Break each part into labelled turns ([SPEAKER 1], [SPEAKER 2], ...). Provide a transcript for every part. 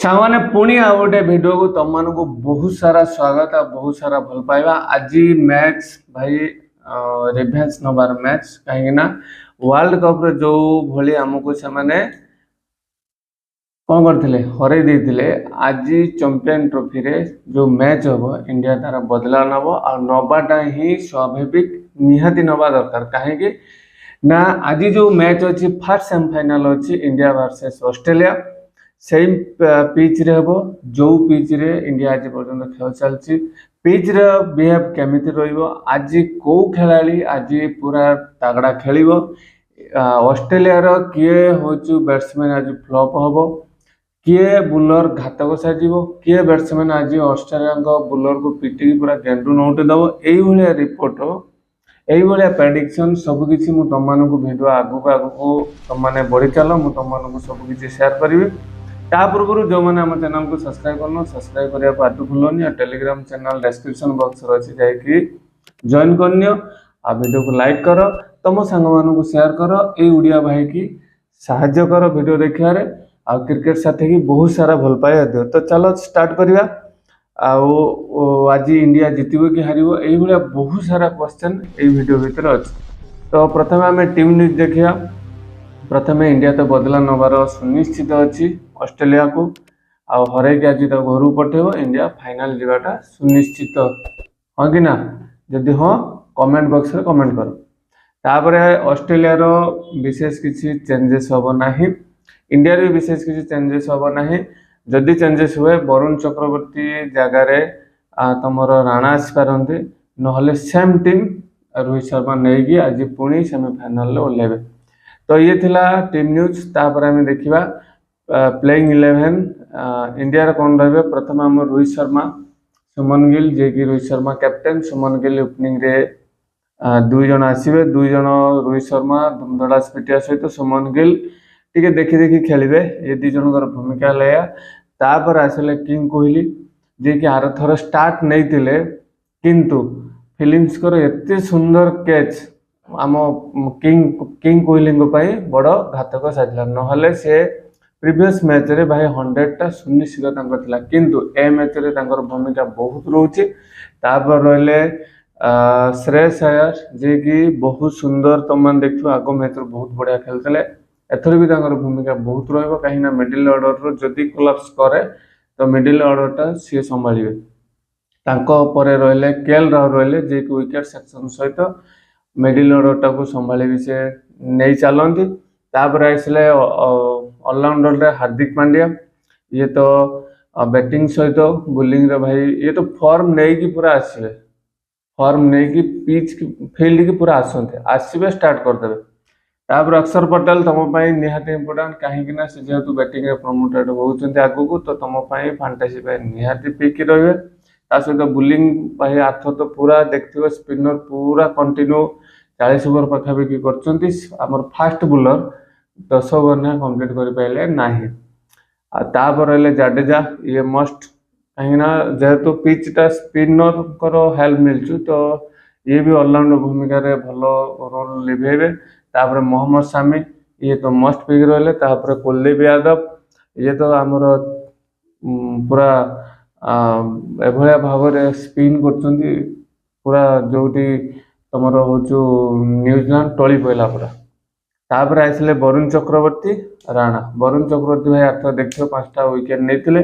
[SPEAKER 1] सामाने पुणी आ गोटे वीडियो को तुम मान को बहुत सारा स्वागत आ बहुत सारा भल पाइबा। आज मैच भाई रिवेंज नबार मैच कहीं वर्ल्ड कप रे जो भली हमको से माने कौन करथिले हरै देथिले। आज चैंपियन ट्रॉफी रे जो मैच होबो इंडिया तारा बदला नबो आ नबाटा ही स्वाभाविक निहाती नबा दरकार कहीं ना आज जो मैच अच्छी फर्स्ट सेमीफाइनल अच्छी India versus Australia same pitch रे हबो जो पिच रे इंडिया आज पर्यंत खेल चलची पिच रे बिहेव केमिति रहिबो आज को खेलाड़ी आज पूरा तगड़ा खेलिबो ऑस्ट्रेलिया रो किए होचु बैट्समैन आज फ्लॉप हबो किए बुलर घातक साजिबो किए बैट्समैन आज ऑस्ट्रेलिया को बुलर को पिटी पूरा गेंडू नोट दबो एई भलिया रिपोर्ट एई भलिया प्रेडिक्शन सब किछि मु तुम मानकु वीडियो आगु तुम माने बढ़ी चलो मु तुम मानकु सब किछि शेयर करबी। ता पूर्व जो मैंने आम चैनल को सब्सक्राइब करनो सब्सक्राइब करने को आटू भूलनी और टेलीग्राम चैनल डिस्क्रिप्शन बॉक्स अच्छी जाकि जॉइन करनियो आ वीडियो को लाइक कर तुम सांग मानू शेयर कर ए उड़िया भाई की साहाय्य कर वीडियो देखिए आ क्रिकेट साथी की बहुत सारा भल पाए दियो। तो चलो स्टार्ट करवा आज इंडिया जितबो कि हारिबो एई भलिया बहुत सारा क्वेश्चन ए वीडियो भीतर अछि। तो प्रथम आम टीम न्यूज देखिया। प्रथम इंडिया तो बदला नबार सुनिश्चित अच्छी ऑस्ट्रेलिया को आ हर आज तो घर पठेब इंडिया फाइनल जावाटा सुनिश्चित हाँ कि ना जदि हाँ कमेंट बॉक्स रे कमेंट कर। तापर ऑस्ट्रेलिया रो विशेष किसी चेंजेस हम ना इंडिया रे विशेष किसी चेंजेस हम ना जदि चेंजेस हुए वरुण चक्रवर्ती जगार तुमर राणा आसपारती ना सेम टीम रोहित शर्मा नहीं आज पुणी सेमीफाइनल ओह्लैबे। तो ये थिला टीम न्यूज। तापर आम देखा प्लेइंग 11 इंडिया कौन रही प्रथम आम रोहित शर्मा सुमन गिल जे कि रोहित शर्मा कैप्टेन सुमन गिल ओपनिंग रे दुई जन आसवे दुई जन रोहित शर्मा धुमधड़ा स्पिटिया सहित सुमन गिल टिके देखी देखी खेलिबे ये दी जनकर भूमिका लिया। तापर आसले किंग कोहली जे कि आर थर स्टार्ट नहीं थिले किंतु फिलिप्स कर एते सुंदर कैच आम किंग कोहली बड़ घातक साजिला ना से प्रीवियस मैच रे भाई 100टा सुनिश्चित थिला किंतु ए मैच रे तांकर भूमिका बहुत रोचे। तापर रहिले श्रेयस अय्यर जे कि बहुत सुंदर तुम मैंने देखो आग मैच बहुत बढ़िया खेलते एथर भी तांकर भूमिका बहुत रहिबो कहीं ना मिडिल ऑर्डर रो जदि कोलैप्स करे तो मिडिल ऑर्डरटा सी संभालिबे। तांको परे रहिले केएल राहुल रहिले जे कि विकेट सेक्शन सहित मिडिल ऑर्डरटा को संभाली भी से नहीं चलती। तापर आसले ऑलराउंडर रे हार्दिक पांड्या ये तो बैटिंग सहित बोलिंग रे भाई ये तो फॉर्म नहीं कि पूरा आसवे फॉर्म नहीं कि पिच फील्ड की पूरा आसवे स्टार्ट करदे। तापर अक्षर पटेल तुम निहाती इंपोर्टेंट कहीं जेहेतु बैटिंग प्रमोटेड होती आगू तो तुम फैंटेसी निहाती पिक रही सहित बोलिंग आर्थ तो पूरा देखिए स्पिनर पूरा कंटिन्यू 40 ओवर पाखापाखि कर फास्ट बोलर 10 ओवर ना कंप्लीट कर पारे ना। तापर रहिले जाडेजा ये मस्ट कहीं जेहेतु पिचटा स्पिनर हेल्प मिलचु तो ये भी ऑलराउंडर भूमिका रे भल रोल लिभेबे। तापर मोहम्मद शामी ये तो मस्ट पिक रहिले। तापर कुलदीप यादव ये तो आमर पूरा एभलिया भाव में स्पिन कर पूरा जोटी तुम हूँ न्यूजीलैंड टली पड़ा पूरा। तापर आसले वरुण चक्रवर्ती राणा वरुण चक्रवर्ती भाई अर्थ देखिए 5टा विकेट नहीं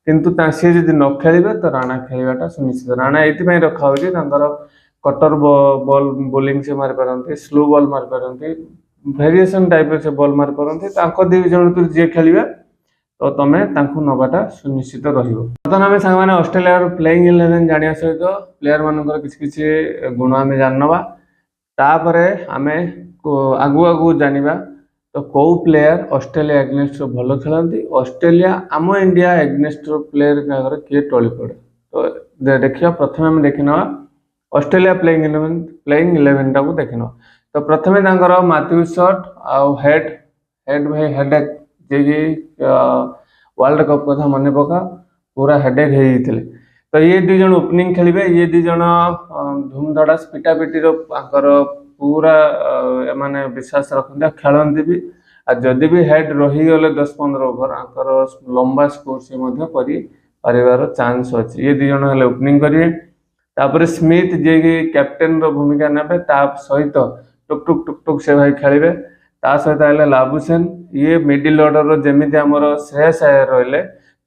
[SPEAKER 1] किंतु सी जब न खेलिबे तो राणा खेलवाटा सुनिश्चित। राणा ये रखा हो कटर बॉल बोलिंग से मारी पारती स्लो बॉल मारी पारती वेरिएशन टाइप से बॉल मारी पारती दी जन जी खेलिए तो तुम नबाटा सुनिश्चित रही। आम सांग ऑस्ट्रेलिया प्लेइंग 11 जाना सहित प्लेयर मानकर किसी गुण आम जानवा। तापर आम आगु आगु जानिबा तो कौ प्लेयर ऑस्ट्रेलिया एग्नेस्ट भल खेलती ऑस्ट्रेलिया आम इंडिया एग्नेस्ट प्लेयर किए टली पड़े। तो देखिए प्रथम आम देखना ऑस्ट्रेलिया प्लेइंग 11 टाक देखना। तो प्रथम मैथ्यू शॉट आउ हेड भाई हेडेक जे वर्ल्ड कप कथा मन पका पूरा हेडेक हो। तो ये दी जन ओपनिंग खेलिबे ये दी जन धूमधड़ा पिटापिटी पूरा माने विश्वास रखते खेलती भी आ जदि भी हेड रही गले 10-15 ओवर आंकर लंबा स्कोर से मध्य करि परिवार चांस अछि। ये 2 जण हेले ओपनिंग करिवे। तापर स्मिथ जे कि कैप्टेन रो भूमिका नेबे ता सहित टुक टुक टुक टुक से भाई खेलिबे। ता सहित आले लाबुसेन ये मिडिल ऑर्डर रो जेमिति हमर श्रेयस अय्यर रहले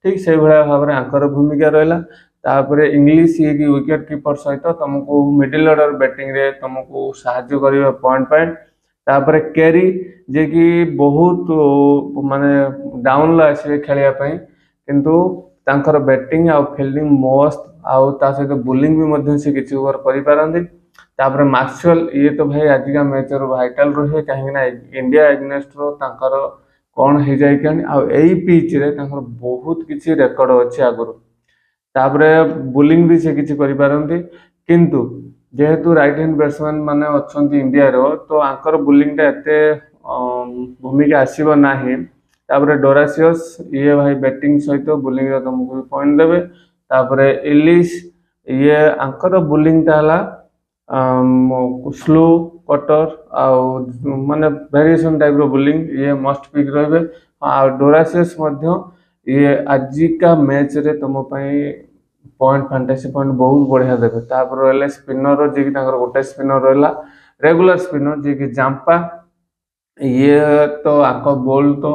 [SPEAKER 1] ठीक से भला भाबरे आंकर भूमिका रहला। तापरे इंग्लिश ये कि विकेट कीपर सहित तुमको मिडिल ऑर्डर बैटिंग रे तुमको सहायता करिवे पॉइंट पॉइंट। तापरे कैरी जे कि बहुत माने डाउन ला आसे खेलिया पई किंतु तांकर बैटिंग आ फील्डिंग मस्त आउ ता सहित बोलिंग भी मध्य से किछि ओवर करि पारंदी। तापरे मैक्सवेल ये तो भाई आज का मैच रो वाइटल रहे कहीं ना इंडिया एग्नेस्ट रो तांकर कोन हे जाय केन आ एई पिच रे तांकर बहुत किछि रेकॉर्ड अछि आगुरु। तापरे बोलिंग भी से किछि करि पारंती किंतु जेहेतु राइट हैंड बैट्समैन माने अछंती इंडिया रो तो आंकर बोलिंग ता एते भूमिका आसीबो नाही। तापरे डोरासियस ये भाई बैटिंग सहित बोलिंग रे तुमको पॉइंट देबे। तापरे इलिस ये आंकर बोलिंग ता हला स्लो कटर माने वेरिएशन टाइप रो बोलिंग ये मस्ट पिक रहबे। आ डोरासियस मध्य ये आजिका मैच रे तुम पई पॉइंट फैंटेसी पॉइंट बहुत बढ़िया देबे। तापर रहले स्पिनर जे कि तांकर गोटे स्पिनर रहला रेगुलर स्पिनर जे कि जांपा ये तो आंक बॉल तो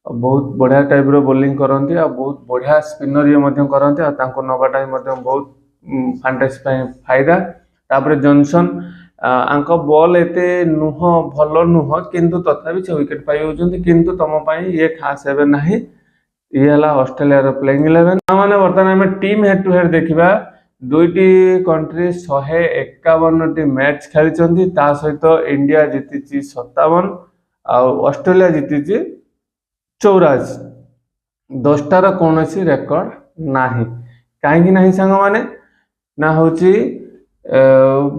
[SPEAKER 1] बहुत बढ़िया टाइप रो बोलिंग करंती आ बहुत बढ़िया स्पिनर ये मध्य करंती आ तांको नबाटा मध्य बहुत फैंटेसी पई फायदा। तापर जॉनसन आंक बॉल एते नुह भलो नुह किंतु तथापि से विकेट पाई होजंती किंतु तम पई ये खास हेबे नाही। ये हला ऑस्ट्रेलिया रो प्लेइंग 11 माने वर्तमान हम टीम हेड टू हेड देखिबा दुईटी कंट्री 151 टी मैच खेलिचंती ता सहित इंडिया जीतिची 57 आ ऑस्ट्रेलिया जीतिची 84 10टार कोनोसी रेकॉर्ड नाही। काहे कि नाही संग माने ना होची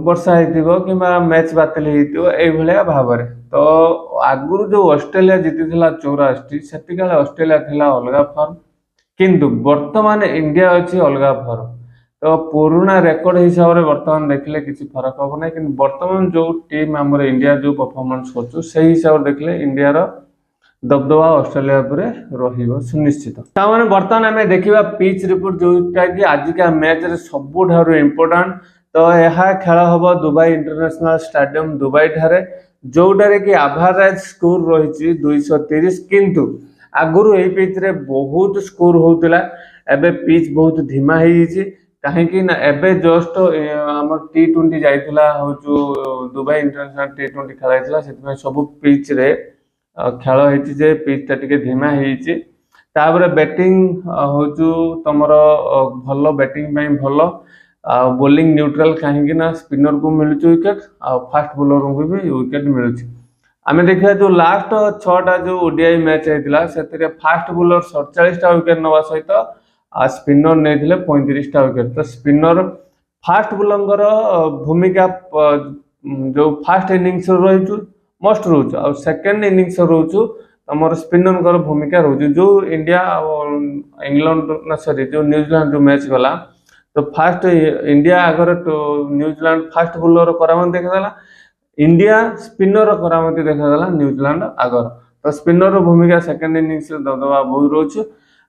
[SPEAKER 1] वर्षा हेतिबो किबा मैच बातिल हेतिबो एई भलिया भाबरे। तो आगुरु जो ऑस्ट्रेलिया जीतिथिला 84 सेतिकाले ऑस्ट्रेलिया थिला अलगा फॉर्म किंतु वर्तमान इंडिया अछि अलगा फॉर्म। तो पुराना रेकॉर्ड हिसाब रे वर्तमान देखले किछि फरक हो नै किंतु वर्तमान जो टीम हमर इंडिया जो परफॉर्मेंस करछु सही हिसाब देखले इंडिया रो दबदबा ऑस्ट्रेलिया परे रहिबो सुनिश्चित। ता माने वर्तमान हमें देखिबा पिच रिपोर्ट जोटा कि आज का मैच रे सबुठारो इंपोर्टेंट। तो यह खेल हम दुबई इंटरनेशनल स्टेडियम दुबई ठारे जोटारे कि एवरेज स्कोर रही 230 किंतु आगुरु ए पिच रे बहुत स्कोर होउतिला एबे पिच बहुत धीमा हेइछि काहेकि ना एबे जस्ट हमर टी20 जाइतिला होचु दुबई इंटरनेशनल टी20 खेलाइतिला सेतमे सब पिच रे खेल हेइछि जे पिच ता टिके धीमा हेइछि। तापर बैटिंग होचु तमरो भलो बैटिंग पई भलो बोलिंग न्यूट्रल कहीं ना स्पिनर को मिलूँ विकेट आ फास्ट बोलर को भी विकेट मिलूँ। आम देखा जो लास्ट 6टा जो ओडीआई मैच होता से फास्ट बोलर 47टा विकेट नवा सहित आ स्पिनर नहीं 35टा विकेट। तो स्पिनर फास्ट बोलर भूमिका जो फास्ट इनिंग्स रही मस्ट रोच आ सेकेंड इनिंग्स रोचु तमर स्पिनर भूमिका रोच जो इंडिया इंग्लैंड ना सॉरी जो न्यूजीलैंड जो मैच गला तो फास्ट इंडिया आगर तो न्यूजीलैंड फास्ट बोलर करामती देखाला इंडिया स्पिनर करामती देखाला न्यूजीलैंड आगर। तो स्पिनर भूमिका सेकेंड इनिंग्स दबदबा बहुत रोच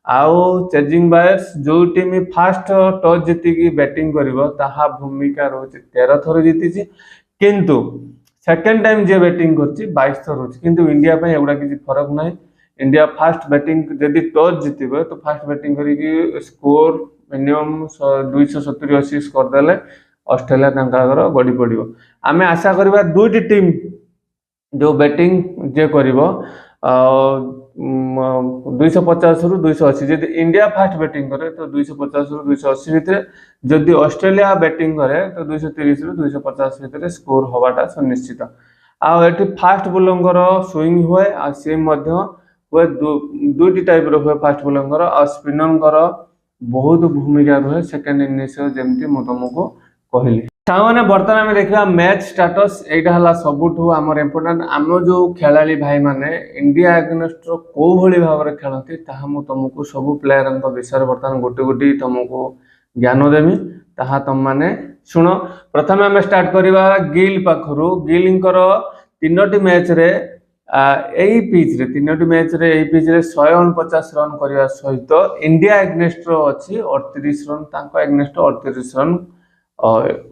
[SPEAKER 1] आउ चेजिंग बायर्स जो टीम फास्ट टॉस जीतिकी बैटिंग करिवो ताहा भूमिका रोच 13 थर जीतिची किंतु सेकेंड टाइम जे बैटिंग करची 22 थर रोच किंतु इंडिया पे एवडा किछि फरक नाही। इंडिया फास्ट बैटिंग जदि टॉस जीतिबो तो फास्ट बैटिंग करिकी स्कोर मिनिमम 270-80 स्कोर देले ऑस्ट्रेलिया तांकर गड़ी पड़िबो। आमे आशा करबा दुईटी टीम जो बैटिंग जे करिवो 250 रु 280 जदि इंडिया फास्ट बैटिंग करे तो 250 रु 280 भितर जदि ऑस्ट्रेलिया बैटिंग करे तो 230 रु 250 भितर स्कोर होबाटा सुनिश्चित। आ एठी फास्ट बोलर स्विंग हुए आ से मध्य हुए दुईटी टाइप रो हुए फास्ट बोलर आ स्पिनर बहुत भूमिका रहे सेकेंड इनिंग्स जमती मु तुमको कहली। ताने बर्तमान आम देखा मैच स्टेटस एटा हला सबुठु आमर इम्पोर्टेंट आम जो खेलाड़ी भाई माने इंडिया अगेंस्ट को भली भाव रे खेलती ताहा मु तुमको सब प्लेयर विषय बर्तमान गोटे गोटे तुमको ज्ञान देमी ताहा तुम माने सुनो। प्रथम आम स्टार्ट करवा गिल पाखरु गिल 3टी मैच रे यही पिच रे 3टी मैच रे यही पिच रे 149 रन करने सहित इंडिया एग्नेस्ट अच्छी 38 रन तांको एग्नेस्ट 38 रन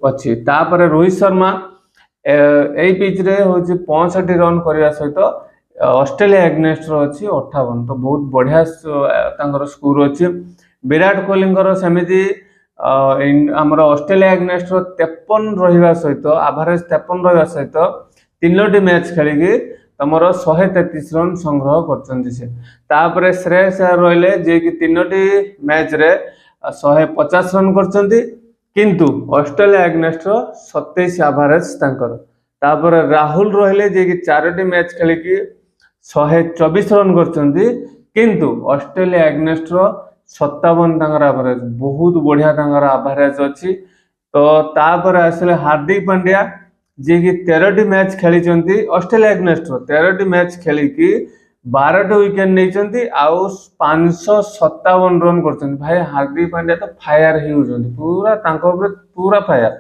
[SPEAKER 1] अच्छी। तापर रोहित शर्मा यही पिच रे होची 65 रन करने सहित ऑस्ट्रेलिया एग्नेस्ट अच्छी 58। तो बहुत बढ़िया तांकर स्कोर अच्छी। विराट कोहली सेमिति आमर ऑस्ट्रेलिया एग्नेस्ट 53 रहा सहित एवरेज 53 रहा सहित 3टी मैच खेलिकी तमर 133 रन संग्रह कर। श्रेयस अय्यर रहिले जे कि 3टी मैच रे 150 रन कर किंतु ऑस्ट्रेलिया एग्नेस्ट 27 एवरेज तांकर। तापर राहुल रहिले जे कि 4टी मैच खेलिकी 124 रन कर किंतु ऑस्ट्रेलिया एग्नेस्ट 57 तांकर एवरेज बहुत बढ़िया तांकर एवरेज अच्छी। तो तापर आसले हार्दिक पांड्या जे कि 13टी मैच खेली ऑस्ट्रेलिया एग्नेस्ट 13टी मैच खेलिकी 12टी विकेट नहीं आउ 557 रन कर। भाई हार्दिक पांड्या तो फायर ही होती पूरा पूरा फायर।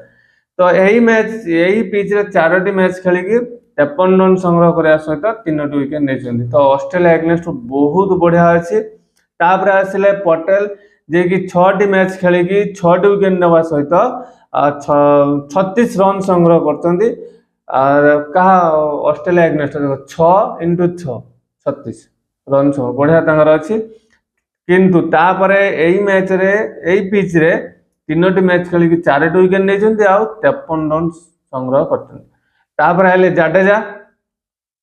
[SPEAKER 1] तो यही मैच यही पिच रे 4टी मैच खेलिकी 53 रन संग्रह करने सहित 3टी विकेट नहीं। तो ऑस्ट्रेलिया एग्नेस्ट बहुत बढ़िया अच्छी। तापर आसिले पटेल जे कि 6टी मैच खेलिकी 6टी विकेट नेवा सहित 36 रन संग्रह कर। ऑस्ट्रेलिया एग्नेस्ट 6 × 6 36 रन बढ़िया तांगर अच्छी। किंतु तापर यही मैच रे यही पिच रे 3टी मैच खेलिकी 4टी विकेट नहीं आउ 53 रन संग्रह कर। तापर आइले जाडेजा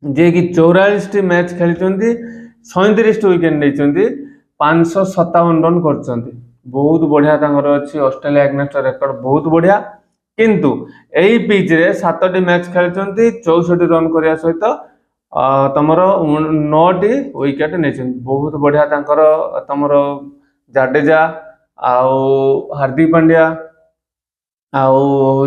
[SPEAKER 1] जे कि 44टी मैच खेली 37टी विकेट नहीं 557 रन कर। बहुत बढ़िया तांगर अच्छी ऑस्ट्रेलिया एग्नेस्ट रेकर्ड बहुत बढ़िया। किंतु यही पिच रे 7टी मैच खेली 64 रन करने सहित तमर 9टी विकेट नहीं। बहुत बढ़िया तांकर तमर जाडेजा आउ हार्दिक पांड्या आउ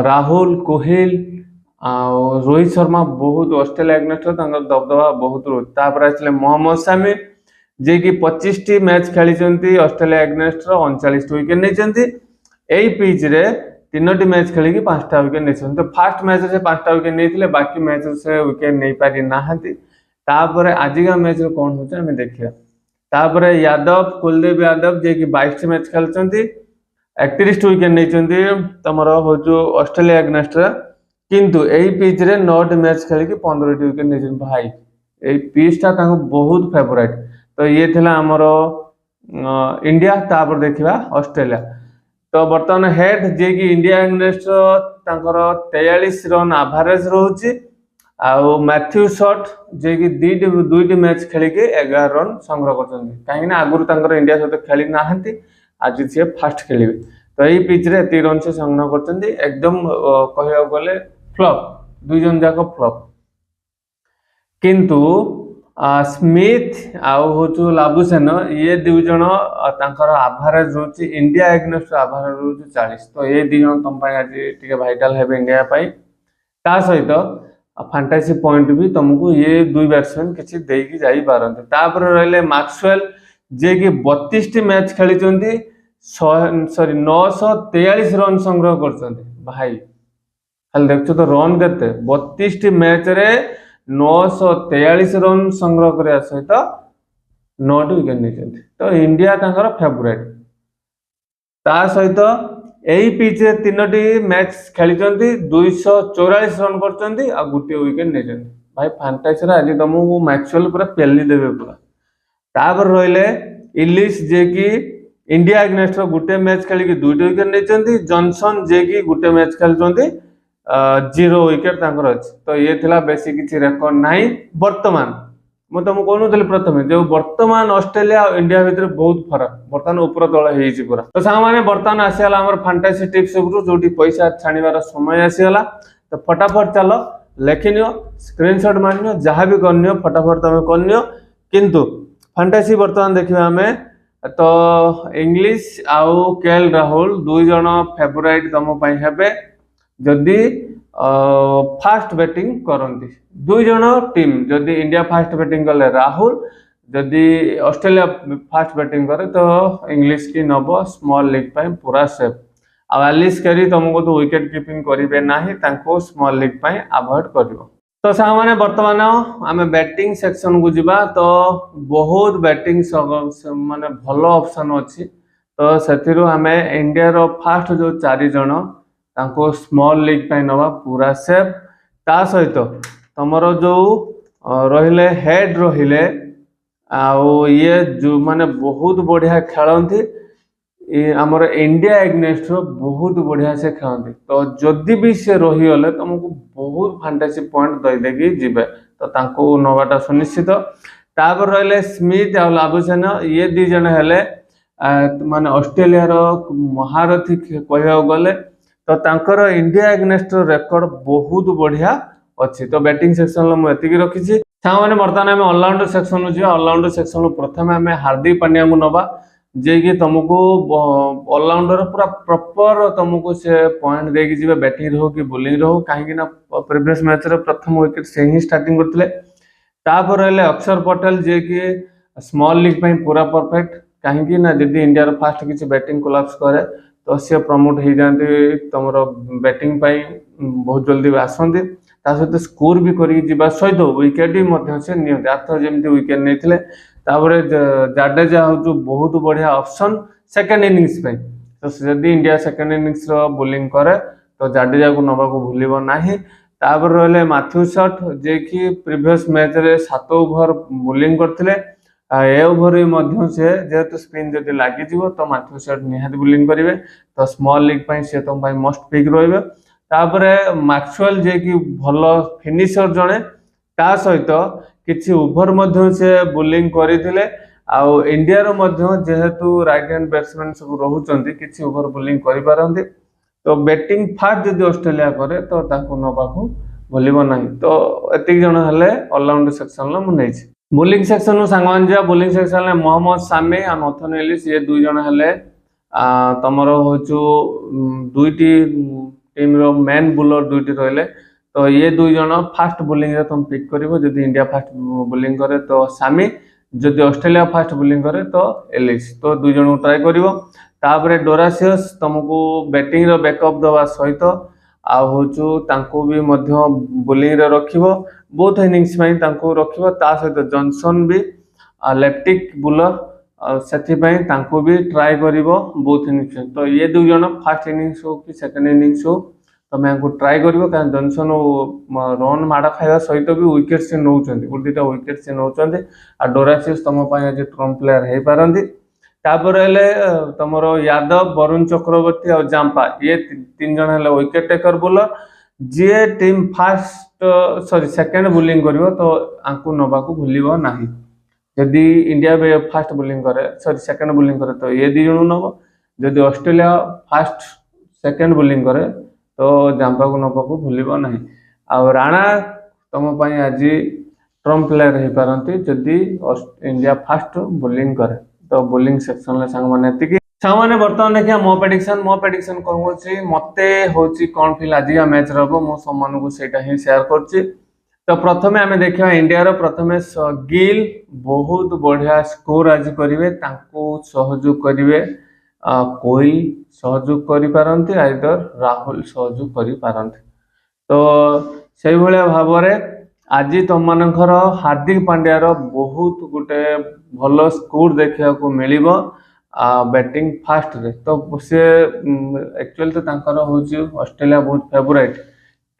[SPEAKER 1] राहुल कोहली आउ रोहित शर्मा बहुत ऑस्ट्रेलिया एग्नेस्ट दबदबा बहुत रोज। तापर आसले मोहम्मद शामी जे कि 25टी मैच खेली ऑस्ट्रेलिया एग्नेस्ट 39 विकेट नहीं। यही पिच रे 3टी मैच खेलिकी 5टा विकेट नहीं। तो फास्ट मैच से 5टा विकेट नहीं बाकी मैच से विकेट नहीं पारि ना। तापर आजिका मैच रे कौन होचे हमें देखिया। तापर यादव कुलदीप यादव जे कि 22टी मैच खेलचंती 31 विकेट नहीं तमर हो ऑस्ट्रेलिया एग्नेस्ट। किंतु यही पिच रे 9टी मैच खेलिकी 15टी विकेट नहीं। भाई यही पिचटा बहुत फेवरेट। तो ये थिला हमर इंडिया। तापर देखिबा ऑस्ट्रेलिया। तो बर्तमान हेड जे कि इंडिया एग्नेस्ट तांकर 43 रन एवरेज रहउची आउ मैथ्यू शॉट जे कि 2टी मैच खेलिके 11 रन संग्रह करछन। काहे ना आगुर तांकर इंडिया सहित खेली नाहंती आज से फास्ट खेलिबे। तो यही पिच रे 3 रन से संग्रह करछन एकदम कहया गले फ्लॉप 2 जन जाक फ्लॉप। किंतु स्मिथ आउ हो लाबुसेन ये 2 जन तांकर एवरेज रोची इंडिया एग्नेस्ट एवरेज रोची 40। तो ये 2 जन तुम आज टिके वाइटल हेबे इंडिया पाई। ता सहित फैंटेसी पॉइंट भी तुमको ये 2 बैट्समैन किसी देकी जाई पारंते। तापर रहले मैक्सवेल जे कि 32टी मैच खेली 943 रन संग्रह करछन्ते। भाई खाली देखছো तो रन केते 32टी मैच रे 943 रन संग्रह करने सहित 9टी विकेट नहीं। तो इंडिया तांकर फेवरेट। ता सहित यही पिच रे 3टी मैच खेली 244 रन करछन्ती आ गुटे विकेट नहीं। भाई फैंटेसी रे आज तुमको मैक्सवेल पूरा पेली देबे पूरा। तापर रहिले इलिश जे कि इंडिया एग्नेस्ट गुटे मैच खेलिकी 2टी विकेट नहीं। जॉनसन जे कि गुटे मैच खेलछन्ती 0 विकेट तांकर अछि। तो ये थिला बेसी किछि रेकॉर्ड नाही। वर्तमान मु तुमको कहनुथली प्रथमे जो वर्तमान ऑस्ट्रेलिया और इंडिया भितर बहुत फरक वर्तमान ऊपर तळ हेइछि पूरा। तो सां माने वर्तमान आसीला हमर फैंटेसी टिप्स उपरु जोटी पैसा छाणीवार समय आसीला। तो फटाफट चलो लेखिनियो स्क्रीनशॉट मानियो जहां भी करनियो फटाफट तमे करनियो। किंतु फैंटेसी वर्तमान देखिबा हमें तो इंग्लिश आउ केएल राहुल 2 जण फेवरेट तम पई हेबे जदि फास्ट बैटिंग करती 2 जण टीम। जदि इंडिया फास्ट बैटिंग कले राहुल जदि ऑस्ट्रेलिया फास्ट बैटिंग करे तो इंग्लिश की नब स्मॉल लीग पाई पूरा सेफ। आ एलिस कैरी तुमको तो विकेट कीपिंग करेंगे ना स्मॉल लीग पाई अवॉइड करिवो। तो सांग मैंने बर्तमान आम बैटिंग सेक्शन को जीवा तो बहुत बैटिंग माने भल ऑप्शन अच्छी तो से आम इंडिया रो फास्ट जो 4 जन तांको स्मॉल लीग पे नवा पूरा सेफ ता सहित तुमर जो रहिले हेड रहिले ये जो माने बहुत बढ़िया खेलती आमर इंडिया एग्नेस्ट बहुत बढ़िया से खेलती तो जदि भी से रहीगले तुमको बहुत फैंटेसी पॉइंट देदेकी जीवे तो तांको नवाटा सुनिश्चित तापर रहिले स्मिथ और लाबुसेन ये 2 जन हेले माने ऑस्ट्रेलिया रो महारथी कहया गले तो तांकर इंडिया एग्नेस्ट रेकर्ड बहुत बढ़िया अच्छी तो बैटिंग सेक्शन लो मुझे रखी मैंने बर्तमान आम ऑलराउंडर सेक्शन जी ऑलराउंडर सेक्शन प्रथम आम हार्दिक पांड्या को नवा जे कि तुमको ऑलराउंडर पूरा प्रॉपर तुमको से पॉइंट देकी जीवे बैटिंग हो कि बॉलिंग हो कहीं प्रीवियस मैच रे प्रथम विकेट से ही स्टार्टिंग करथिले तापर रहले अक्षर पटेल जे कि स्मॉल लीग पे पूरा परफेक्ट कहीं ना जदि इंडिया रो फास्ट किसी बैटिंग कोलैप्स करे तो सी प्रमोट हो जाती तुम बैटिंग पे बहुत जल्दी आसती सहित स्कोर भी कर सहित विकेट भी से नियंती आर्थ जमी विकेट नहीं तापरे जाडेजा हूँ बहुत बढ़िया ऑप्शन सेकेंड इनिंग्स पे तो जदि इंडिया सेकेंड इनिंग्स बोलिंग करे तो जाडेजा को नवा को भूलिब नाही तापर रहिले मैथ्यू शॉट जे कि प्रीवियस मैच रे 7 ओवर बोलिंग करथिले ए ओवर में से जेहेतु स्पिन जदि लगी तो मैथ्यू शॉट निहाती बोलिंग करेंगे तो स्मॉल लीग पे सी तुम मस्ट पिक रही तापरे मैक्सवेल जे कि भल फिनिशर जड़े ता सहित किसी ओवर से बोलिंग करते आउ इंडिया जेहेतु राइट हैंड बैट्समैन सब रोचंती किसी ओवर बोलिंग करें तो बैटिंग फास्ट जदि ऑस्ट्रेलिया करे तो ताको नवा को भूलिब नहीं तो एतिक जन हेले ऑलराउंडर सेक्शन मुझे बोलिंग सेक्शन सांग जा बोलिंग सेक्शन मोहम्मद सामी और नथन एलिस ये 2 जन हेले तुमर हूँ 2टी टीम रो मेन बोलर 2टी रहिले तो ये 2 जन फास्ट बोलिंग रे तुम पिक करिवो जदि इंडिया फास्ट बोलिंग करे तो सामी जदि ऑस्ट्रेलिया फास्ट बोलिंग करे तो एलिस तो 2 जन ट्राई करिवो तापरे डोरासियस तुमको बैटिंग रो बैकअप दवा सहित आउ भी बोलिंग रे रखिवो बोथ इनिंग्स में तांको रखिवो ता सहित जॉनसन भी लेफ्टिक बोलर से भी ट्राई करिवो बोथ इनिंग्स तो ये 2 जन फास्ट इनिंग्स हो कि सेकंड इनिंग्स हो तुम तो ट्राई करिवो कारण जॉनसन रन माड़ खाଇବା सहित भी विकेट से नौचंती गोटे 2टा विकेट से नौचंती आ डोरासियस तुम आज ट्रम्प प्लेयर हो पारंती तापर तुम यादव वरुण चक्रवर्ती और जांपा ये 3 जन है विकेट टेकर बोलर जी team fast sorry second bowling करिवो तो आंकु नवा को भूलिब नाही जदि इंडिया फास्ट बोलिंग करे सॉरी सेकेंड बोलिंग करे तो ये 2 जन नब जदि ऑस्ट्रेलिया फास्ट सेकेंड बोलिंग करे तो जांपा को नवा को भूलिब नाही आ राणा तुम आज ट्रम्प प्लेयर हो पारंती जदि इंडिया फास्ट बोलिंग करे तो बोलिंग सेक्शन सांग मैंने सांग मैंने बर्तमान देखिए मो प्रेडिक्शन कौन होची मते होची कौन फील आज मैच रहो मो सम्मान को सेटा ही शेयर करची तो प्रथमे आमे देखिया इंडिया रो प्रथमे गिल बहुत बढ़िया स्कोर आज करिवे तांको सहयोग करिवे कोहली सहयोग करि पारंती आइदर राहुल सहयोग करि पारंती तो से भलिया भाबरे आज तुम मानकर हार्दिक पांड्या बहुत गोटे भल स्कोर देखा मिल बैटिंग फास्ट रे तो से एक्चुअली तो तांकर होची ऑस्ट्रेलिया बहुत फेवरेट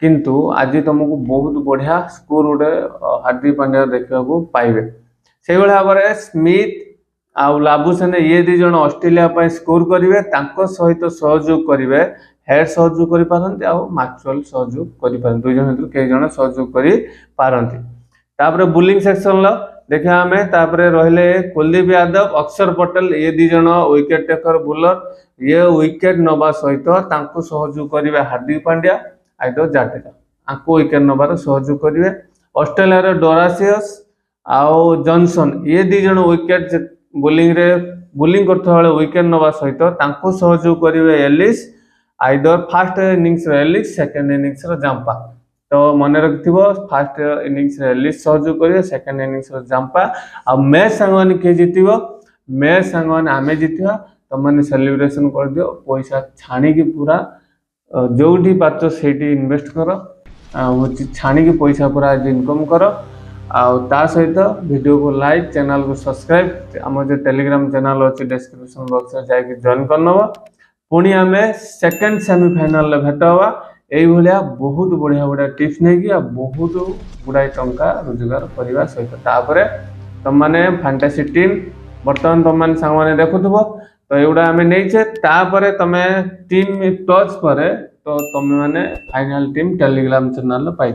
[SPEAKER 1] किंतु आज तुमको बहुत बढ़िया स्कोर गोटे हार्दिक पांड्या देखा पाइबे से भाव में स्मिथ आउ लाबुसेन ये 2 जन ऑस्ट्रेलिया स्कोर करेंगे सहित सहयोग करेंगे हेड सहयोग कर पारंती आउ मैक्सवेल सहयोग कर पारंती 2 जन कई जन सहयोग कर पारंती तापरे बोलिंग सेक्शन लो देखा आमे तापरे रहले कुलदीप यादव अक्षर पटेल ये 2 जन विकेट टेकर बोलर ये विकेट नवा सहित तांको सहयोग करेंगे हार्दिक पांड्या आइदर जाडेजा आंको विकेट नवार सहयोग करेंगे ऑस्ट्रेलिया डोरासियस आउ जॉनसन ये 2 जन विकेट बोलिंग करता विकेट नवा सहित तांको सहयोग करेंगे एलिस आइदर फास्ट इनिंग्स एलिस सेकेंड इनिंग्स जांपा तो मन रखिथो फास्ट इनिंग्स एलिस सहयोग करेंगे सेकेंड इनिंग्स जांपा आ मैच सांग किए जीतिबो मैच सांग आमे जीतिबा तुम मैंने सेलिब्रेशन कर दियो पैसा छाणी की पूरा जोठी पाच से इन्वेस्ट कर हूँ छाणी पैसा पूरा आज इनकम कर ता सहित वीडियो को लाइक चैनल को सब्सक्राइब आम जो टेलीग्राम चैनल अच्छी डिस्क्रिप्शन बॉक्स में जाके जॉइन करनब पुणी आम सेकेंड सेमीफाइनाल भेट हवा यही बहुत बढ़िया बढ़िया टिप्स नहीं कि बहुत गुड़ाई टंका रोजगार करने सहित तापर तुम मैंने फैंटासी टीम बर्तमान तुम मैंने सांग मैंने देखुव तो युवा आम नहींचे तुम टीम टच पर तो तुम मैंने फाइनल टीम टेलीग्राम चैनल पाई।